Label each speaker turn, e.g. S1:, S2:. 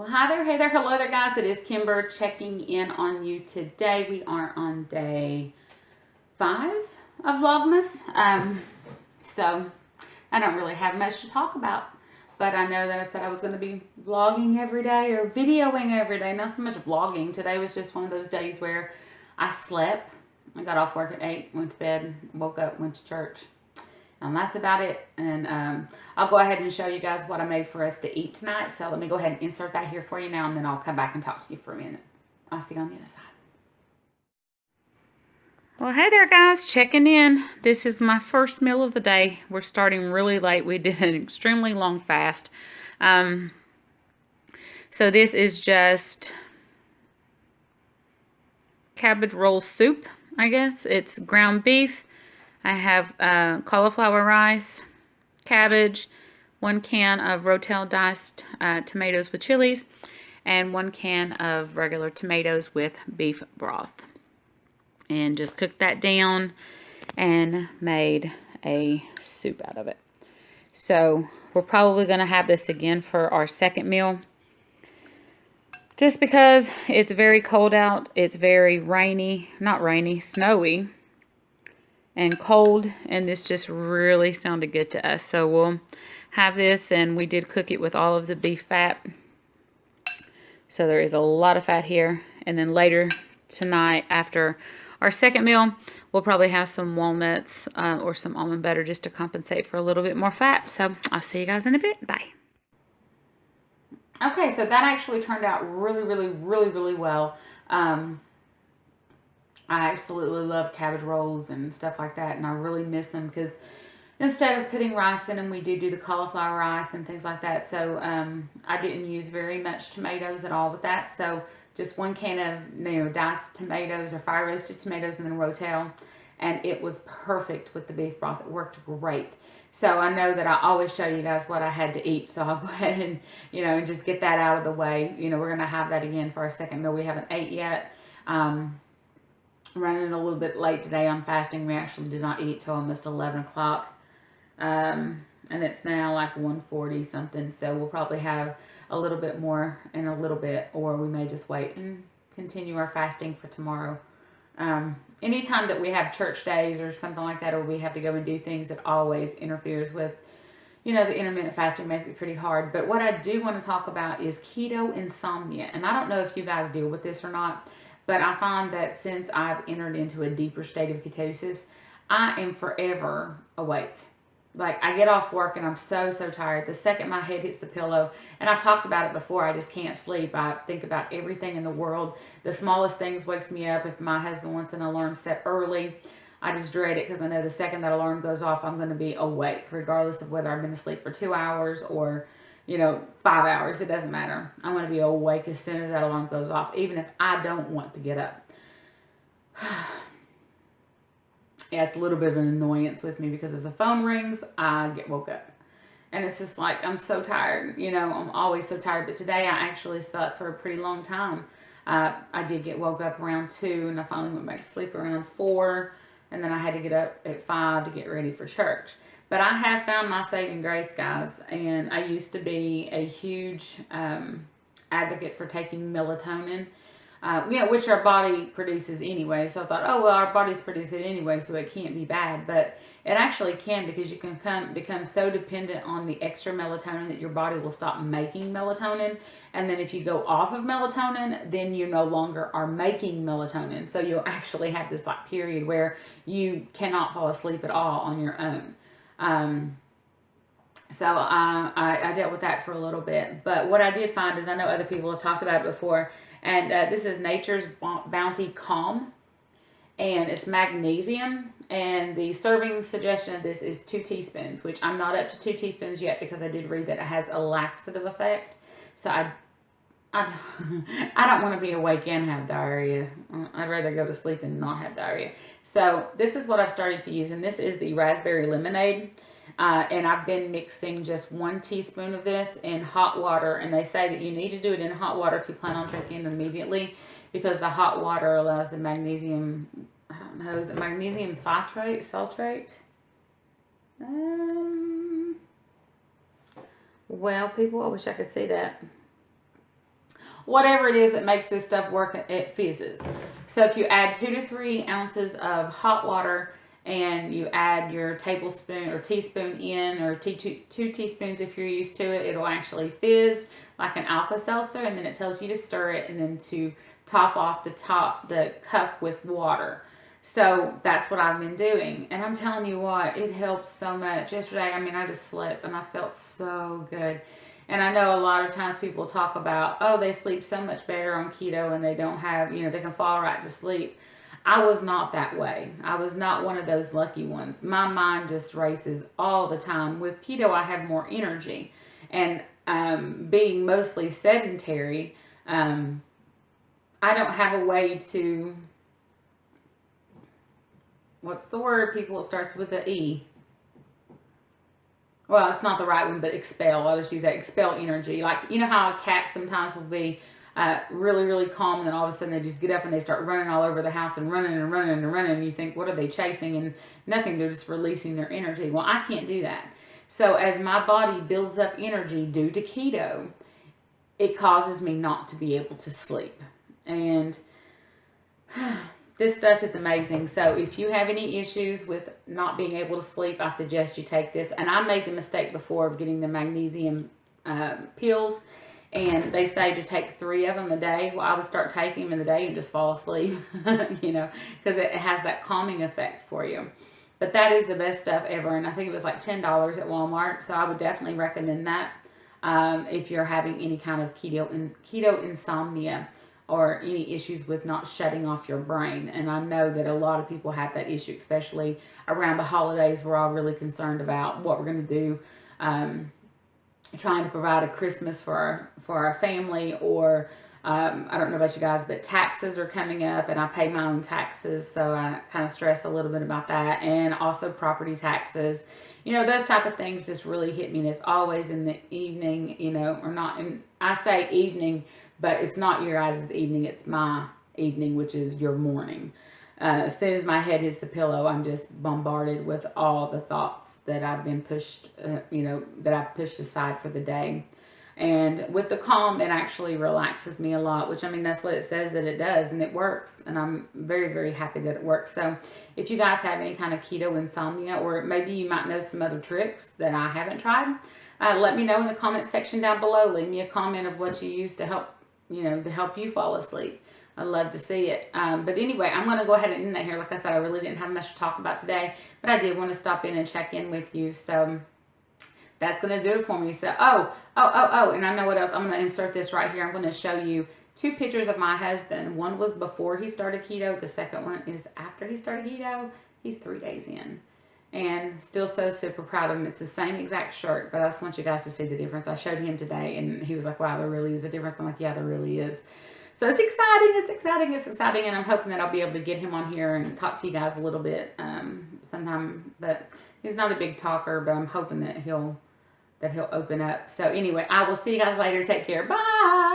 S1: Hi there, hey there, hello there, guys. It is Kimber checking in on you today. We are on day 5 of Vlogmas. So I don't really have much to talk about, but I know that I said I was going to be vlogging every day or videoing every day. Not so much vlogging. Today was just one of those days where I slept. I got off work at 8, went to bed, woke up, went to church. And that's about it. And I'll go ahead and show you guys what I made for us to eat tonight. So let me go ahead and insert that here for you now, and then I'll come back and talk to you for a minute. I'll see you on the other side. Well, hey there, guys. Checking in. This is my first meal of the day. We're starting really late. We did an extremely long fast. So this is just cabbage roll soup, I guess. It's ground beef. I have cauliflower rice, cabbage, 1 can of Rotel diced tomatoes with chilies, and 1 can of regular tomatoes with beef broth. And just cooked that down and made a soup out of it. So we're probably going to have this again for our second meal. Just because it's very cold out. It's very rainy, not rainy, snowy and cold, and this just really sounded good to us. So we'll have this, and we did cook it with all of the beef fat. So there is a lot of fat here. And then later tonight, after our second meal, we'll probably have some walnuts or some almond butter just to compensate for a little bit more fat. So I'll see you guys in a bit. Bye. Okay, so that actually turned out really well. I absolutely love cabbage rolls and stuff like that, and I really miss them because instead of putting rice in them, we do the cauliflower rice and things like that. So I didn't use very much tomatoes at all with that. So just 1 can of diced tomatoes or fire roasted tomatoes and then Rotel, and it was perfect with the beef broth. It worked great. So I know that I always show you guys what I had to eat, so I'll go ahead and and just get that out of the way. We're gonna have that again for our second meal. We haven't ate yet. Running a little bit late today on fasting. We actually did not eat till almost 11 o'clock. And it's now like 1:40 something. So we'll probably have a little bit more in a little bit, or we may just wait and continue our fasting for tomorrow. Anytime that we have church days or something like that, or we have to go and do things, it always interferes with, the intermittent fasting makes it pretty hard. But what I do want to talk about is keto insomnia. And I don't know if you guys deal with this or not, but I find that since I've entered into a deeper state of ketosis, I am forever awake. Like, I get off work and I'm so tired. The second my head hits the pillow, and I've talked about it before, I just can't sleep. I think about everything in the world. The smallest things wakes me up. If my husband wants an alarm set early, I just dread it because I know the second that alarm goes off, I'm going to be awake, regardless of whether I've been asleep for 2 hours or 5 hours. It doesn't matter. I'm going to be awake as soon as that alarm goes off, even if I don't want to get up. Yeah, it's a little bit of an annoyance with me because if the phone rings, I get woke up. And it's just like, I'm so tired. I'm always so tired. But today I actually slept for a pretty long time. I did get woke up around 2, and I finally went back to sleep around 4. And then I had to get up at 5 to get ready for church. But I have found my saving grace, guys. And I used to be a huge advocate for taking melatonin. Which our body produces anyway. So I thought, oh, well, our bodies produce it anyway, so it can't be bad. But it actually can, because you can become so dependent on the extra melatonin that your body will stop making melatonin. And then if you go off of melatonin, then you no longer are making melatonin. So you'll actually have this period where you cannot fall asleep at all on your own. So I dealt with that for a little bit. But what I did find is, I know other people have talked about it before, and this is Nature's Bounty Calm, and it's magnesium, and the serving suggestion of this is 2 teaspoons, which I'm not up to 2 teaspoons yet because I did read that it has a laxative effect. So I don't want to be awake and have diarrhea. I'd rather go to sleep and not have diarrhea. So this is what I've started to use, and this is the raspberry lemonade. And I've been mixing just 1 teaspoon of this in hot water. And they say that you need to do it in hot water if you plan on drinking it immediately, because the hot water allows the magnesium, I don't know, is it magnesium citrate? Well, people, I wish I could see that. whatever it is that makes this stuff work, it fizzes. So if you add 2 to 3 ounces of hot water and you add your tablespoon or teaspoon in, or 2 teaspoons if you're used to it, it'll actually fizz like an Alka-Seltzer, and then it tells you to stir it and then to top off the cup with water. So that's what I've been doing. And I'm telling you what, it helps so much. Yesterday, I mean, I just slept and I felt so good. And I know a lot of times people talk about, oh, they sleep so much better on keto and they don't have, you know, they can fall right to sleep. I was not that way. I was not one of those lucky ones. My mind just races all the time. With keto, I have more energy. And being mostly sedentary, I don't have a way to, what's the word, people, it starts with the E. Well, it's not the right one, but expel. I'll just use that. Expel energy. Like, you know how a cat sometimes will be really, really calm, and then all of a sudden they just get up and they start running all over the house and running and running and running. And you think, what are they chasing? And nothing. They're just releasing their energy. Well, I can't do that. So as my body builds up energy due to keto, it causes me not to be able to sleep. And this stuff is amazing. So if you have any issues with not being able to sleep, I suggest you take this. And I made the mistake before of getting the magnesium pills. And they say to take 3 of them a day. Well, I would start taking them in the day and just fall asleep, you know, because it has that calming effect for you. But that is the best stuff ever. And I think it was like $10 at Walmart. So I would definitely recommend that if you're having any kind of keto insomnia, or any issues with not shutting off your brain. And I know that a lot of people have that issue, especially around the holidays. We're all really concerned about what we're going to do, trying to provide a Christmas for our family, or I don't know about you guys, but taxes are coming up, and I pay my own taxes, so I kind of stress a little bit about that, and also property taxes. You know, those type of things just really hit me, and it's always in the evening, you know, or not, and I say evening, but it's not your guys' evening, it's my evening, which is your morning. As soon as my head hits the pillow, I'm just bombarded with all the thoughts that I've been pushed, you know, that I've pushed aside for the day. And with the calm, it actually relaxes me a lot, which, I mean, that's what it says that it does, and it works. And I'm very, very happy that it works. So if you guys have any kind of keto insomnia, or maybe you might know some other tricks that I haven't tried, let me know in the comment section down below. Leave me a comment of what you use to help, you know, to help you fall asleep. I'd love to see it. But anyway, I'm going to go ahead and end that here. Like I said, I really didn't have much to talk about today, but I did want to stop in and check in with you. So that's going to do it for me. So, and I know what else. I'm going to insert this right here. I'm going to show you 2 pictures of my husband. One was before he started keto. The second one is after he started keto. He's 3 days in. And still so super proud of him. It's the same exact shirt, but I just want you guys to see the difference. I showed him today, and he was like, wow, there really is a difference. I'm like, yeah, there really is. So it's exciting, it's exciting, it's exciting, and I'm hoping that I'll be able to get him on here and talk to you guys a little bit sometime. But he's not a big talker, but I'm hoping that he'll open up. So anyway, I will see you guys later. Take care. Bye.